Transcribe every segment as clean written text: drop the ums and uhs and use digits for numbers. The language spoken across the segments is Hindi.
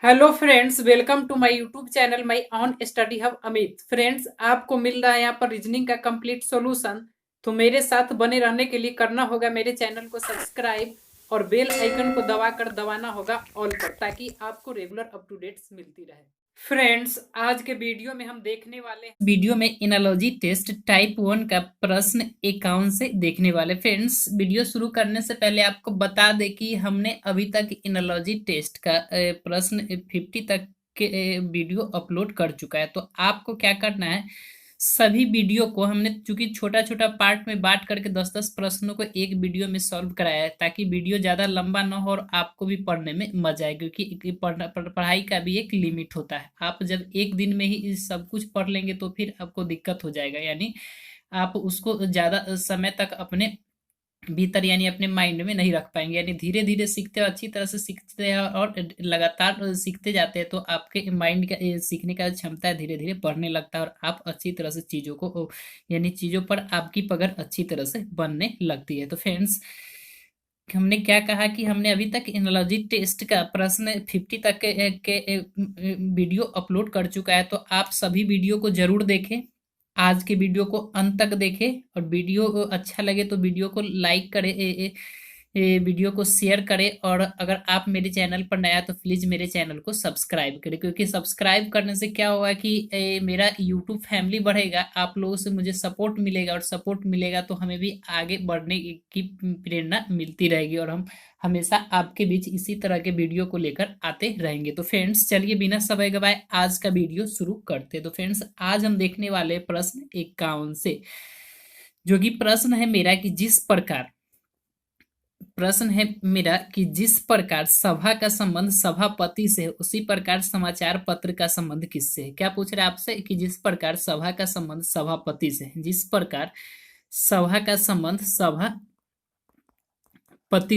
Hello friends, welcome to my YouTube channel my on study hub Amit. Friends, आपको मिल रहा है यहाँ पर रीजनिंग का कंप्लीट सॉल्यूशन। तो मेरे साथ बने रहने के लिए करना होगा मेरे चैनल को सब्सक्राइब और बेल आइकन को दबाकर दबाना होगा ऑल पर, ताकि आपको रेगुलर अप टू डेट्स मिलती रहे। फ्रेंड्स, आज के वीडियो में हम देखने वाले वीडियो में एनालॉजी टेस्ट टाइप 1 का प्रश्न 51 से देखने वाले। फ्रेंड्स, वीडियो शुरू करने से पहले आपको बता दें कि हमने अभी तक एनालॉजी टेस्ट का प्रश्न 50 तक के वीडियो अपलोड कर चुका है। तो आपको क्या करना है, सभी वीडियो को हमने चूंकि छोटा छोटा पार्ट में बांट करके 10-10 प्रश्नों को एक वीडियो में सॉल्व कराया है, ताकि वीडियो ज्यादा लंबा ना हो और आपको भी पढ़ने में मजा आए। क्योंकि पढ़ाई का भी एक लिमिट होता है। आप जब एक दिन में ही इस सब कुछ पढ़ लेंगे तो फिर आपको दिक्कत हो जाएगा, यानी आप उसको ज्यादा समय तक अपने भीतर यानी अपने माइंड में नहीं रख पाएंगे। यानी धीरे धीरे सीखते हो, अच्छी तरह से सीखते हैं और लगातार सीखते जाते हैं, तो आपके माइंड का सीखने का क्षमता धीरे धीरे बढ़ने लगता है और आप अच्छी तरह से चीज़ों को यानी चीज़ों पर आपकी पकड़ अच्छी तरह से बनने लगती है। तो फ्रेंड्स, हमने क्या कहा कि हमने अभी तक एनालॉजी टेस्ट का प्रश्न 50 तक के वीडियो अपलोड कर चुका है। तो आप सभी वीडियो को जरूर देखें, आज के वीडियो को अंत तक देखें और वीडियो अच्छा लगे तो वीडियो को लाइक करें, वीडियो को शेयर करें। और अगर आप मेरे चैनल पर नया तो प्लीज मेरे चैनल को सब्सक्राइब करें, क्योंकि सब्सक्राइब करने से क्या होगा कि मेरा यूट्यूब फैमिली बढ़ेगा, आप लोगों से मुझे सपोर्ट मिलेगा और सपोर्ट मिलेगा तो हमें भी आगे बढ़ने की प्रेरणा मिलती रहेगी और हम हमेशा आपके बीच इसी तरह के वीडियो को लेकर आते रहेंगे। तो फ्रेंड्स, चलिए बिना समय गवाए आज का वीडियो शुरू करते हैं। तो फ्रेंड्स, आज हम देखने वाले प्रश्न 51 से, जो कि प्रश्न है मेरा कि जिस प्रकार सभा का संबंध सभापति से है, उसी प्रकार समाचार पत्र का संबंध किससे है। क्या पूछ रहा है आपसे कि जिस प्रकार सभा का संबंध सभापति से है, जिस प्रकार सभा का संबंध सभापति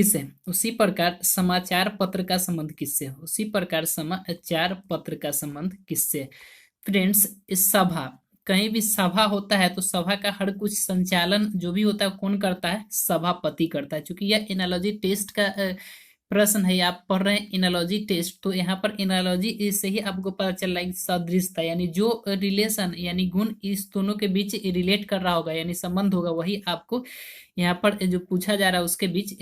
से, उसी प्रकार समाचार पत्र का संबंध किससे है, उसी प्रकार समाचार पत्र का संबंध किससे है। फ्रेंड्स, इस सभा, कहीं भी सभा होता है तो सभा का हर कुछ संचालन जो भी होता है कौन करता है, सभापति करता है। क्योंकि यह एनालॉजी टेस्ट का प्रश्न है, आप पढ़ रहे हैं एनालॉजी टेस्ट, तो यहाँ पर एनालॉजी से ही आपको पता चल रहा है कि सदृशता यानी जो रिलेशन यानी गुण इस दोनों के बीच रिलेट कर रहा होगा यानी संबंध होगा, वही आपको यहाँ पर जो पूछा जा रहा है उसके बीच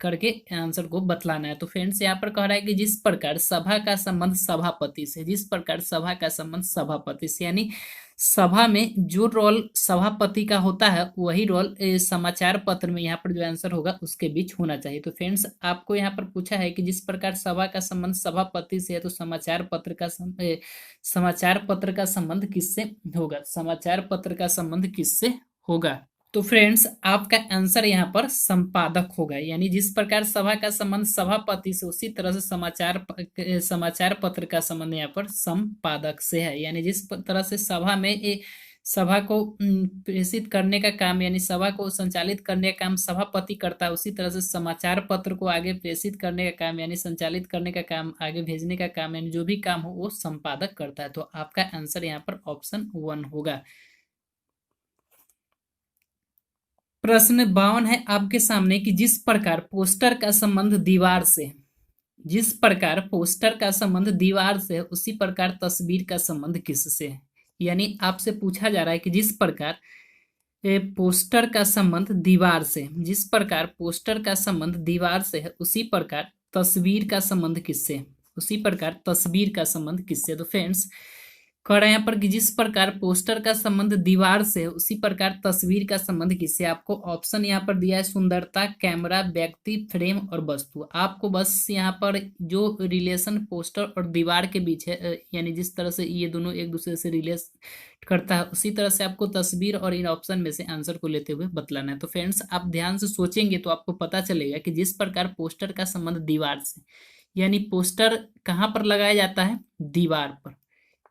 करके आंसर को बतलाना है। तो फ्रेंड्स, यहाँ पर कह रहा है कि जिस प्रकार सभा का संबंध सभापति से, जिस प्रकार सभा का संबंध सभापति से, यानी सभा में जो रोल सभापति का होता है वही रोल समाचार पत्र में यहाँ पर जो आंसर होगा उसके बीच होना चाहिए। तो फ्रेंड्स, आपको यहाँ पर पूछा है कि जिस प्रकार सभा का संबंध सभापति से है तो समाचार पत्र का संबंध किससे होगा, समाचार पत्र का संबंध किससे होगा। तो फ्रेंड्स, आपका आंसर यहाँ पर संपादक होगा। यानी जिस प्रकार सभा का संबंध सभापति से, उसी तरह से समाचार पत्र का संबंध यहाँ पर संपादक से है। यानी जिस तरह से सभा में सभा को प्रेषित करने का काम यानी सभा को संचालित करने का काम सभापति करता है, उसी तरह से समाचार पत्र को आगे प्रेषित करने का काम यानी संचालित करने का काम, आगे भेजने का काम यानी जो भी काम हो वो संपादक करता है। तो आपका आंसर यहाँ पर ऑप्शन 1 होगा। प्रश्न 52 है आपके सामने कि जिस प्रकार पोस्टर का संबंध दीवार से है, जिस प्रकार पोस्टर का संबंध दीवार से है, उसी प्रकार तस्वीर का संबंध किससे है। यानी आपसे पूछा जा रहा है कि जिस प्रकार पोस्टर का संबंध दीवार से, जिस प्रकार पोस्टर का संबंध दीवार से है, उसी प्रकार तस्वीर का संबंध किससे है, उसी प्रकार तस्वीर का संबंध किससे। तो फ्रेंड्स, कह रहे हैं यहाँ पर कि जिस प्रकार पोस्टर का संबंध दीवार से है, उसी प्रकार तस्वीर का संबंध किससे। आपको ऑप्शन यहाँ पर दिया है सुंदरता, कैमरा, व्यक्ति, फ्रेम और वस्तु। आपको बस यहाँ पर जो रिलेशन पोस्टर और दीवार के बीच है यानी जिस तरह से ये दोनों एक दूसरे से रिलेट करता है, उसी तरह से आपको तस्वीर और इन ऑप्शन में से आंसर को लेते हुए बतलाना है। तो फ्रेंड्स, आप ध्यान से सोचेंगे तो आपको पता चलेगा कि जिस प्रकार पोस्टर का संबंध दीवार से, यानी पोस्टर कहाँ पर लगाया जाता है, दीवार पर।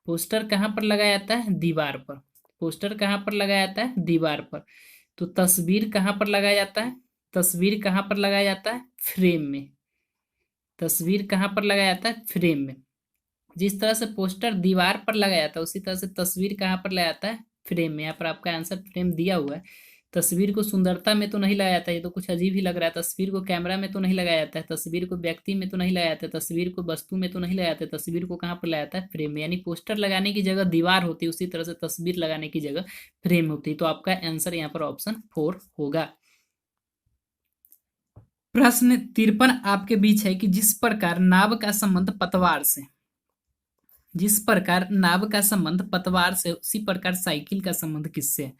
पोस्टर कहाँ पर लगाया जाता है, दीवार पर। पोस्टर कहाँ पर लगाया जाता है, दीवार पर। तो तस्वीर कहाँ पर लगाया जाता है, तस्वीर कहाँ पर लगाया जाता है, फ्रेम में। तस्वीर कहाँ पर लगाया जाता है, फ्रेम में। जिस तरह से पोस्टर दीवार पर लगाया जाता है, उसी तरह से तस्वीर कहाँ पर लगाया जाता है, फ्रेम में। यहाँ पर आपका आंसर फ्रेम दिया हुआ है। तस्वीर को सुंदरता में तो नहीं लाया जाता, ये तो कुछ अजीब ही लग रहा है। तस्वीर को कैमरा में तो नहीं लगाया जाता है, तस्वीर को व्यक्ति में तो नहीं लाया जाता है, तस्वीर को वस्तु में तो नहीं लाया जाता है, तस्वीर को कहाँ पर लाया जाता है? फ्रेम में। यानी पोस्टर लगाने की जगह दीवार होती है, उसी तरह से तस्वीर लगाने की जगह फ्रेम होती है। तो आपका आंसर यहाँ पर ऑप्शन 4 होगा। प्रश्न 53 आपके बीच है कि जिस प्रकार नाव का संबंध पतवार से, जिस प्रकार नाव का संबंध पतवार से, उसी प्रकार साइकिल का संबंध किससे है?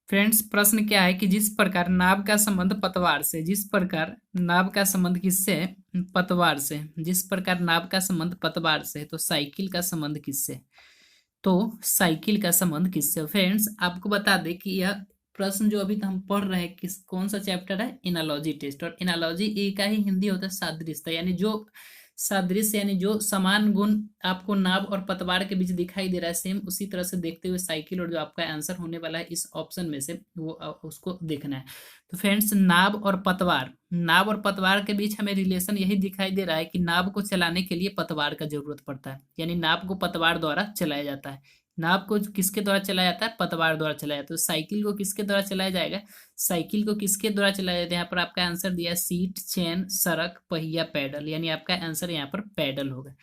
फ्रेंड्स, प्रश्न क्या है कि जिस प्रकार नाव का संबंध पतवार से, जिस प्रकार नाव का संबंध किससे है? पतवार से। जिस प्रकार नाव का संबंध पतवार से है, तो साइकिल का संबंध किससे है? तो साइकिल का संबंध किससे? फ्रेंड्स, आपको बता दें कि यह प्रश्न जो अभी हम पढ़ रहे हैं किस कौन सा चैप्टर है? Analogy test. और एनालॉजी ए का ही हिंदी होता है सादृश्यता, यानी जो सादृश्य यानी जो समान गुण आपको नाव और पतवार के बीच दिखाई दे रहा है, सेम उसी तरह से देखते हुए साइकिल, और जो आपका आंसर होने वाला है इस ऑप्शन में से वो उसको देखना है। तो फ्रेंड्स, नाव और पतवार, नाव और पतवार के बीच हमें रिलेशन यही दिखाई दे रहा है कि नाव को चलाने के लिए पतवार का जरूरत पड़ता है, यानी नाव को पतवार द्वारा चलाया जाता है। नाव को किसके द्वारा चलाया जाता है? पतवार द्वारा चलाया जाता है। तो साइकिल को किसके द्वारा चलाया जाएगा? साइकिल को किसके द्वारा चलाया जाता है? यहाँ पर आपका आंसर दिया है सीट, चेन, सड़क, पहिया, पैडल, यानी आपका आंसर यहाँ पर पैडल होगा।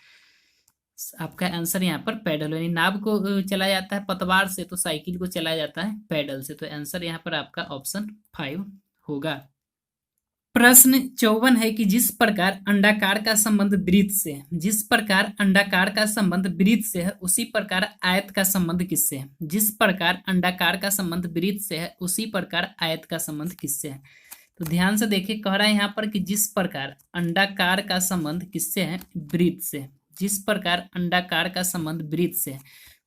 आपका आंसर यहाँ पर पैडल, यानी नाव को चलाया जाता है पतवार से, तो साइकिल को चलाया जाता है पैडल से। तो आंसर यहाँ पर आपका ऑप्शन 5 होगा। प्रश्न 54 है कि जिस प्रकार अंडाकार का संबंध वृत्त से है, जिस प्रकार अंडाकार का संबंध वृत्त से है, उसी प्रकार आयत का संबंध किससे है? जिस प्रकार अंडाकार का संबंध वृत्त से है, उसी प्रकार आयत का संबंध किससे है? तो ध्यान से देखिए, कह रहा है यहाँ पर कि जिस प्रकार अंडाकार का संबंध किससे है? वृत्त से। जिस प्रकार अंडाकार का संबंध वृत्त से है,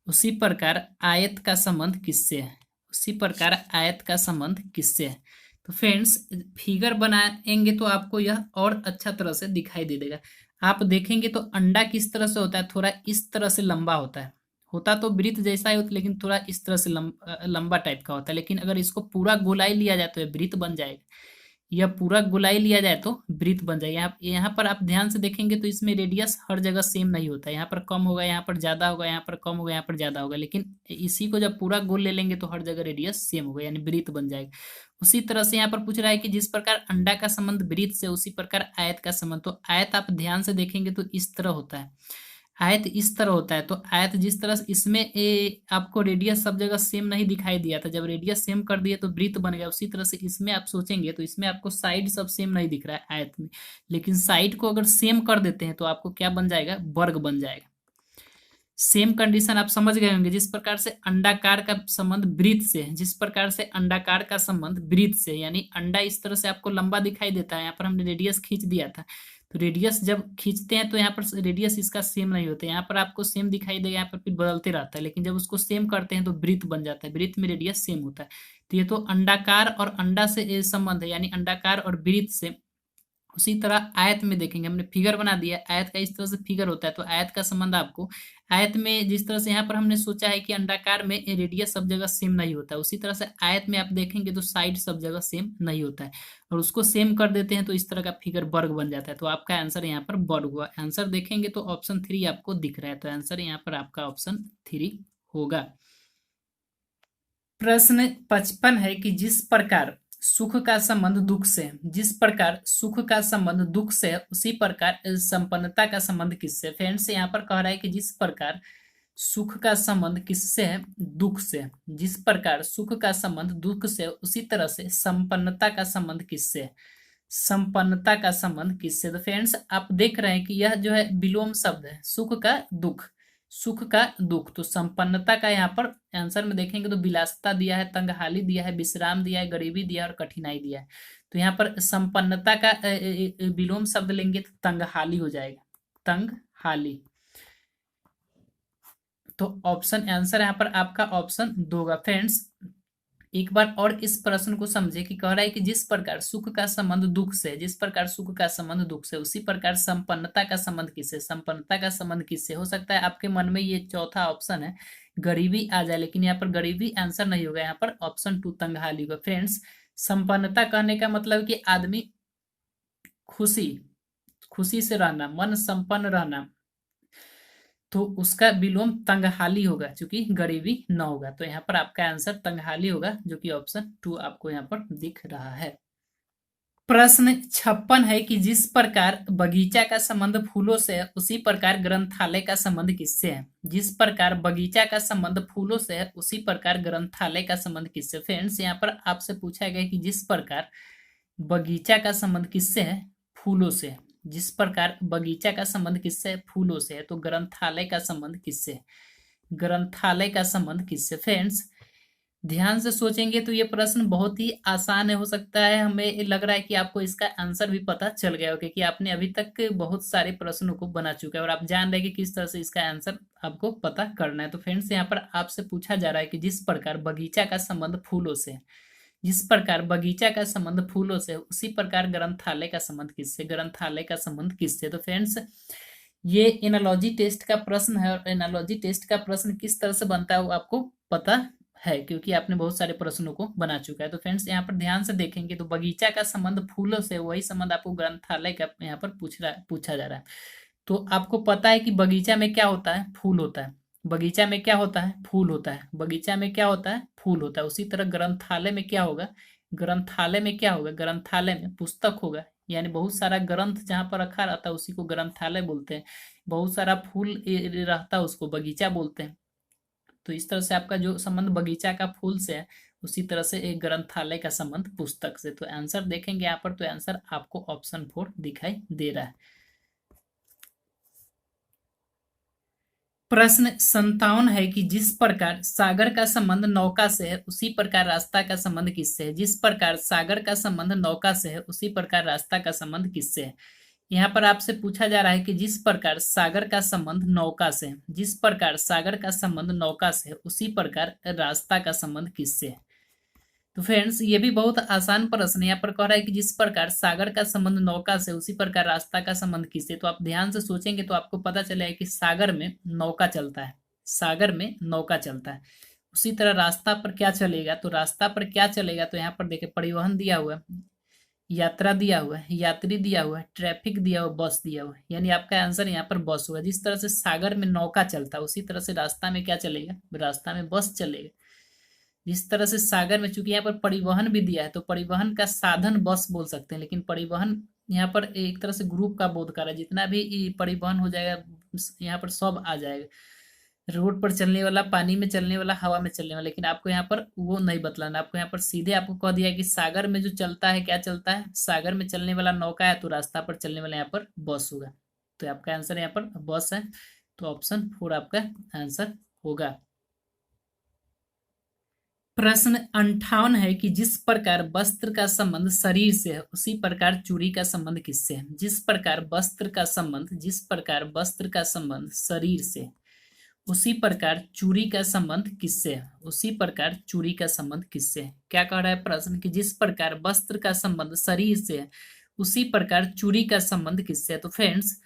उसी प्रकार आयत का संबंध किससे है? उसी प्रकार आयत का संबंध किससे है? तो फ्रेंड्स, फिगर बनाएंगे तो आपको यह और अच्छा तरह से दिखाई दे देगा। आप देखेंगे तो अंडा किस तरह से होता है? थोड़ा इस तरह से लंबा होता है, होता तो वृत्त जैसा ही होता, लेकिन थोड़ा इस तरह से लंबा टाइप का होता है। लेकिन अगर इसको पूरा गोलाई लिया जाए तो यह वृत्त बन जाएगा, या पूरा गोलाई लिया जाए तो वृत्त बन जाएगा। यहाँ पर आप ध्यान से देखेंगे तो इसमें रेडियस हर जगह सेम नहीं होता है, यहाँ पर कम होगा, यहाँ पर ज्यादा होगा, यहाँ पर कम होगा, यहाँ पर ज्यादा होगा। लेकिन इसी को जब पूरा गोल ले लेंगे तो हर जगह रेडियस सेम होगा, यानी वृत्त बन जाएगा। उसी तरह से यहाँ पर पूछ रहा है कि जिस प्रकार अंडा का संबंध वृत्त से, उसी प्रकार आयत का संबंध। तो आयत आप ध्यान से देखेंगे तो इस तरह होता है, आयत इस तरह होता है। तो आयत जिस तरह से इसमें आपको रेडियस सब जगह सेम नहीं दिखाई दिया था, जब रेडियस सेम कर दिए तो वृत्त बन गया। उसी तरह से इसमें आप सोचेंगे तो इसमें आपको साइड सब सेम नहीं दिख रहा है आयत में, लेकिन साइड को अगर सेम कर देते हैं तो आपको क्या बन जाएगा? वर्ग बन जाएगा। सेम कंडीशन आप समझ गए होंगे। जिस प्रकार से अंडाकार का संबंध वृत्त से है, जिस प्रकार से अंडाकार का संबंध वृत्त से, यानी अंडा इस तरह से आपको लंबा दिखाई देता है, यहाँ पर हमने रेडियस खींच दिया था। तो रेडियस जब खींचते हैं तो यहाँ पर रेडियस इसका सेम नहीं होता है, यहाँ पर आपको सेम दिखाई देगा, यहाँ पर फिर बदलते रहता है। लेकिन जब उसको सेम करते हैं तो वृत्त बन जाता है, वृत्त में रेडियस सेम होता है। तो ये तो अंडाकार और अंडा से संबंध है, यानी अंडाकार और वृत्त से। उसी तरह आयत में देखेंगे, हमने फिगर बना दिया, आयत का इस तरह से फिगर होता है। तो आयत का संबंध आपको आयत में जिस तरह से यहाँ पर हमने सोचा है कि अंडाकार में रेडियस सब जगह सेम नहीं होता है, उसी तरह से आयत में आप देखेंगे तो साइड सब जगह सेम नहीं होता है, और उसको सेम कर देते हैं तो इस तरह का फिगर वर्ग बन जाता है। तो आपका आंसर यहाँ पर वर्ग हुआ। आंसर देखेंगे तो ऑप्शन 3 आपको दिख रहा है, तो आंसर यहाँ पर आपका ऑप्शन 3 होगा। प्रश्न 55 है कि जिस प्रकार सुख का संबंध दुख से है, जिस प्रकार सुख का संबंध दुख से है, उसी प्रकार संपन्नता का संबंध किससे? फ्रेंड्स, यहाँ पर कह रहा है कि जिस प्रकार सुख का संबंध किससे है? दुख से। जिस प्रकार सुख का संबंध दुख से, उसी तरह से संपन्नता का संबंध किससे है? संपन्नता का संबंध किससे? तो फ्रेंड्स, आप देख रहे हैं कि यह जो है विलोम शब्द है, सुख का दुख, सुख का दुख। तो संपन्नता का यहाँ पर आंसर में देखेंगे तो विलासिता दिया है, तंगहाली दिया है, विश्राम दिया है, गरीबी दिया है और कठिनाई दिया है। तो यहाँ पर संपन्नता का विलोम शब्द लेंगे तो तंगहाली हो जाएगा, तंगहाली। तो ऑप्शन आंसर यहाँ पर आपका ऑप्शन 2 होगा। फ्रेंड्स, एक बार और इस प्रश्न को समझे कि कह रहा है कि जिस प्रकार सुख का संबंध दुख से, जिस प्रकार सुख का संबंध दुख से, उसी प्रकार संपन्नता का संबंध किससे? संपन्नता का संबंध किससे? हो सकता है आपके मन में ये चौथा ऑप्शन है गरीबी आ जाए, लेकिन यहाँ पर गरीबी आंसर नहीं होगा, यहाँ पर ऑप्शन 2 तंगहाली होगा। फ्रेंड्स, संपन्नता कहने का मतलब कि आदमी खुशी खुशी से रहना, मन संपन्न रहना, तो उसका विलोम तंगहाली होगा, क्योंकि गरीबी न होगा। तो यहाँ पर आपका आंसर तंगहाली होगा, जो कि ऑप्शन 2 आपको यहाँ पर दिख रहा है। प्रश्न 56 है कि जिस प्रकार बगीचा का संबंध फूलों से है, उसी प्रकार ग्रंथालय का संबंध किससे है? जिस प्रकार बगीचा का संबंध फूलों से है, उसी प्रकार ग्रंथालय का संबंध किससे? फ्रेंड्स, यहाँ पर आपसे पूछा गया कि जिस प्रकार बगीचा का संबंध किससे है? फूलों से। जिस प्रकार बगीचा का संबंध किससे है? फूलों से है। तो ग्रंथालय का संबंध किससे है? ग्रंथालय का संबंध किससे? फ्रेंड्स, ध्यान से सोचेंगे तो ये प्रश्न बहुत ही आसान हो सकता है। हमें लग रहा है कि आपको इसका आंसर भी पता चल गया होगा, क्योंकि आपने अभी तक बहुत सारे प्रश्नों को बना चुका है और आप जान रहे हैं कि किस तरह से इसका आंसर आपको पता करना है। तो फ्रेंड्स, यहाँ पर आपसे पूछा जा रहा है कि जिस प्रकार बगीचा का संबंध फूलों से है, जिस प्रकार बगीचा का संबंध फूलों से है, उसी प्रकार ग्रंथालय का संबंध किससे? ग्रंथालय का संबंध किससे? तो फ्रेंड्स, ये एनालॉजी टेस्ट का प्रश्न है और एनालॉजी टेस्ट का प्रश्न किस तरह से बनता है वो आपको पता है, क्योंकि आपने बहुत सारे प्रश्नों को बना चुका है। तो फ्रेंड्स, यहाँ पर ध्यान से देखेंगे तो बगीचा का संबंध फूलों से, वही संबंध आपको ग्रंथालय का यहाँ पर पूछा जा रहा है। तो आपको पता है कि बगीचा में क्या होता है? फूल होता है। बगीचा में क्या होता है? फूल होता है। बगीचा में क्या होता है? फूल होता है। उसी तरह ग्रंथालय में क्या होगा? ग्रंथालय में क्या होगा? ग्रंथालय में पुस्तक होगा, यानी बहुत सारा ग्रंथ जहाँ पर रखा रहता है उसी को ग्रंथालय बोलते हैं। बहुत सारा फूल रहता है उसको बगीचा बोलते हैं। तो इस तरह से आपका जो संबंध बगीचा का फूल से है, उसी तरह से एक ग्रंथालय का संबंध पुस्तक से। तो आंसर देखेंगे यहाँ पर, तो आंसर आपको ऑप्शन 4 दिखाई दे रहा है। प्रश्न 57 है कि जिस प्रकार सागर का संबंध नौका से है, उसी प्रकार रास्ता का संबंध किससे है? जिस प्रकार सागर का संबंध नौका से है, उसी प्रकार रास्ता का संबंध किससे है? यहाँ पर आपसे पूछा जा रहा है कि जिस प्रकार सागर का संबंध नौका से है, जिस प्रकार सागर का संबंध नौका से है, उसी प्रकार रास्ता का संबंध किससे है? तो फ्रेंड्स, ये भी बहुत आसान प्रश्न है। यहाँ पर कह रहा है कि जिस प्रकार सागर का संबंध नौका से, उसी प्रकार रास्ता का संबंध किससे? तो आप ध्यान से सोचेंगे तो आपको पता चलेगा कि सागर में नौका चलता है। सागर में नौका चलता है। उसी तरह रास्ता पर क्या चलेगा? तो रास्ता पर क्या चलेगा? तो यहाँ पर देखिए, परिवहन दिया हुआ है, यात्रा दिया हुआ है, यात्री दिया हुआ है, ट्रैफिक दिया हुआ, बस दिया हुआ है। यानी आपका आंसर यहाँ पर बस होगा। जिस तरह से सागर में नौका चलता है, उसी तरह से रास्ता में क्या चलेगा? रास्ता में बस चलेगा। जिस तरह से सागर में, चूंकि यहाँ पर परिवहन भी दिया है, तो परिवहन का साधन बस बोल सकते हैं, लेकिन परिवहन यहाँ पर एक तरह से ग्रुप का बोध कर रहा है। जितना भी परिवहन हो जाएगा, यहाँ पर सब आ जाएगा। रोड पर चलने वाला, पानी में चलने वाला, हवा में चलने वाला, लेकिन आपको यहाँ पर वो नहीं बतलाना। आपको यहाँ पर सीधे आपको कह दिया कि सागर में जो चलता है, क्या चलता है? सागर में चलने वाला नौका है, तो रास्ता पर चलने वाला यहाँ पर बस होगा। तो आपका आंसर यहाँ पर बस है। तो ऑप्शन 4 आपका आंसर होगा। प्रश्न 58 है कि जिस प्रकार वस्त्र का संबंध शरीर से है, उसी प्रकार चूड़ी का संबंध किससे है? जिस प्रकार वस्त्र का संबंध, जिस प्रकार वस्त्र का संबंध शरीर से, उसी प्रकार चूड़ी का संबंध किससे है? उसी प्रकार चूड़ी का संबंध किससे है? क्या कह रहा है प्रश्न कि जिस प्रकार वस्त्र का संबंध शरीर से है, उसी प्रकार चूड़ी का संबंध किससे है? तो फ्रेंड्स,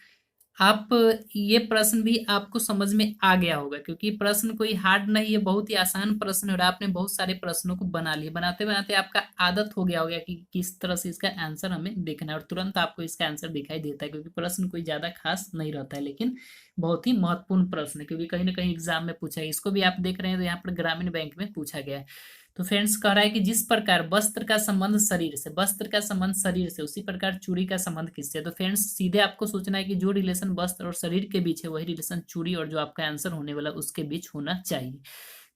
आप ये प्रश्न भी आपको समझ में आ गया होगा, क्योंकि प्रश्न कोई हार्ड नहीं है, बहुत ही आसान प्रश्न है और आपने बहुत सारे प्रश्नों को बना लिए। बनाते बनाते आपका आदत हो गया होगा कि किस तरह से इसका आंसर हमें देखना है, और तुरंत आपको इसका आंसर दिखाई देता है, क्योंकि प्रश्न कोई ज्यादा खास नहीं रहता है, लेकिन बहुत ही महत्वपूर्ण प्रश्न है, क्योंकि कहीं ना कहीं एग्जाम में पूछा है। इसको भी आप देख रहे हैं तो यहाँ पर ग्रामीण बैंक में पूछा गया है। तो फ्रेंड्स, कह रहा है कि जिस प्रकार वस्त्र का संबंध शरीर से, वस्त्र का संबंध शरीर से, उसी प्रकार चूड़ी का संबंध किससे? तो फ्रेंड्स, सीधे आपको सोचना है कि जो रिलेशन वस्त्र और शरीर के बीच है, वही रिलेशन चूड़ी और जो आपका आंसर होने वाला उसके बीच होना चाहिए।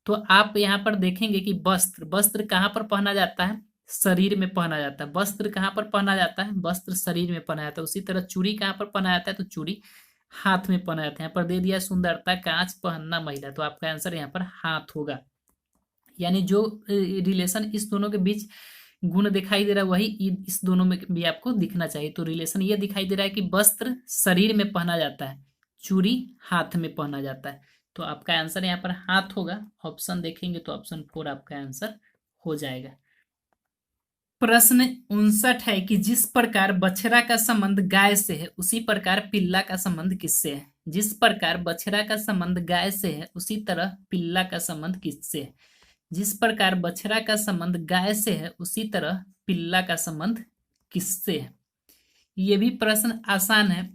तो आप यहाँ पर देखेंगे कि वस्त्र, वस्त्र कहाँ पर पहना जाता है? शरीर में पहना जाता है। वस्त्र कहाँ पर पहना जाता है? वस्त्र शरीर में पहना जाता है। उसी तरह चूड़ी कहाँ पर पहना जाता है? तो चूड़ी हाथ में पहना जाता है। यहाँ पर दे दिया सुंदरता कांच पहनना महिला, तो आपका आंसर यहाँ पर हाथ होगा। यानी जो रिलेशन इस दोनों के बीच गुण दिखाई दे रहा है, वही इस दोनों में भी आपको दिखना चाहिए। तो रिलेशन ये दिखाई दे रहा है कि वस्त्र शरीर में पहना जाता है, चूड़ी हाथ में पहना जाता है। तो आपका आंसर यहाँ पर हाथ होगा। ऑप्शन देखेंगे तो ऑप्शन 4 आपका आंसर हो जाएगा। प्रश्न 59 है कि जिस प्रकार बछड़ा का संबंध गाय से है, उसी प्रकार पिल्ला का संबंध किससे है? जिस प्रकार बछड़ा का संबंध गाय से है, उसी तरह पिल्ला का संबंध किससे है? जिस प्रकार बछड़ा का संबंध गाय से है, उसी तरह पिल्ला का संबंध किससे है? ये भी प्रश्न आसान है।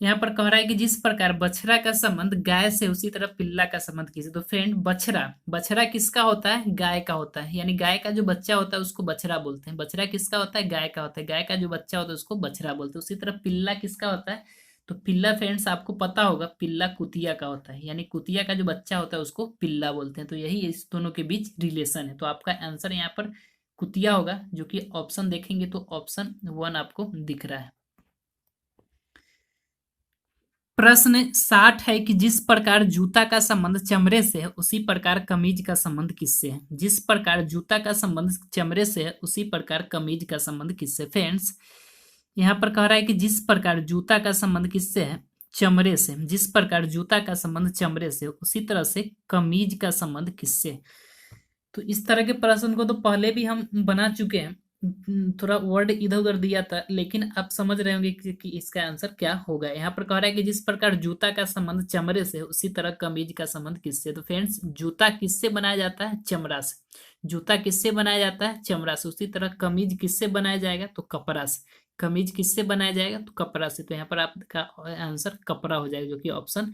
यहाँ पर कह रहा है कि जिस प्रकार बछड़ा का संबंध गाय से उसी तरह पिल्ला का संबंध किसे। तो फ्रेंड बछड़ा बछड़ा किसका होता है, गाय का होता है, यानी गाय का जो बच्चा होता है उसको बछड़ा बोलते हैं। बछड़ा किसका होता है, गाय का होता है, गाय का जो बच्चा होता है उसको बछड़ा बोलते हैं। उसी तरह पिल्ला किसका होता है, तो पिल्ला फ्रेंड्स आपको पता होगा, पिल्ला कुतिया का होता है, यानी कुतिया का जो बच्चा होता है उसको पिल्ला बोलते हैं। तो यही इस दोनों के बीच रिलेशन है। तो आपका आंसर यहाँ पर कुतिया होगा, जो कि ऑप्शन देखेंगे तो ऑप्शन 1 आपको दिख रहा है। प्रश्न 60 है कि जिस प्रकार जूता का संबंध चमड़े से है उसी प्रकार कमीज का संबंध किससे है। जिस प्रकार जूता का संबंध चमड़े से है उसी प्रकार कमीज का संबंध किससे। फ्रेंड्स यहाँ पर कह रहा है कि जिस प्रकार जूता का संबंध किससे है, चमड़े से। जिस प्रकार जूता का संबंध चमड़े से उसी तरह से कमीज का संबंध किससे। तो इस तरह के प्रश्न को तो पहले भी हम बना चुके हैं, थोड़ा वर्ड इधर उधर दिया था, लेकिन आप समझ रहे होंगे कि इसका आंसर क्या होगा। यहाँ पर कह रहा है कि जिस प्रकार जूता का संबंध चमड़े से उसी तरह कमीज का संबंध किससे। तो फ्रेंड्स जूता किससे बनाया जाता है, चमड़ा से। जूता किससे बनाया जाता है, चमड़ा से। उसी तरह कमीज किससे बनाया जाएगा, तो कपड़ा से। कमीज किससे बनाया जाएगा, तो कपड़ा से। तो यहाँ पर आपका आंसर कपड़ा हो जाएगा, जो कि ऑप्शन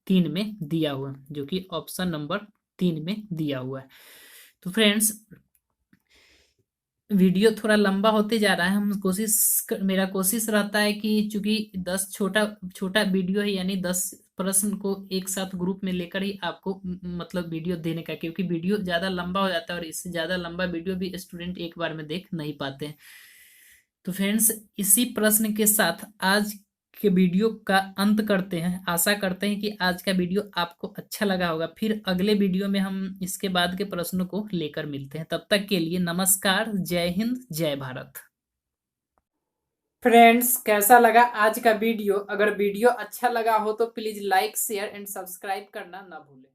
3 में दिया हुआ है, जो कि ऑप्शन नंबर 3 में दिया हुआ है। तो फ्रेंड्स वीडियो थोड़ा लंबा होते जा रहा है। हम मेरा कोशिश रहता है कि चूंकि 10 छोटा छोटा वीडियो है, यानी 10 प्रश्न को एक साथ ग्रुप में लेकर ही आपको मतलब वीडियो देने का, क्योंकि वीडियो ज़्यादा लंबा हो जाता है और इससे ज़्यादा लंबा वीडियो भी स्टूडेंट एक बार में देख नहीं पाते हैं। तो फ्रेंड्स इसी प्रश्न के साथ आज के वीडियो का अंत करते हैं। आशा करते हैं कि आज का वीडियो आपको अच्छा लगा होगा। फिर अगले वीडियो में हम इसके बाद के प्रश्नों को लेकर मिलते हैं। तब तक के लिए नमस्कार, जय हिंद, जय भारत। फ्रेंड्स कैसा लगा आज का वीडियो? अगर वीडियो अच्छा लगा हो तो please like share and subscribe करना ना भूलें।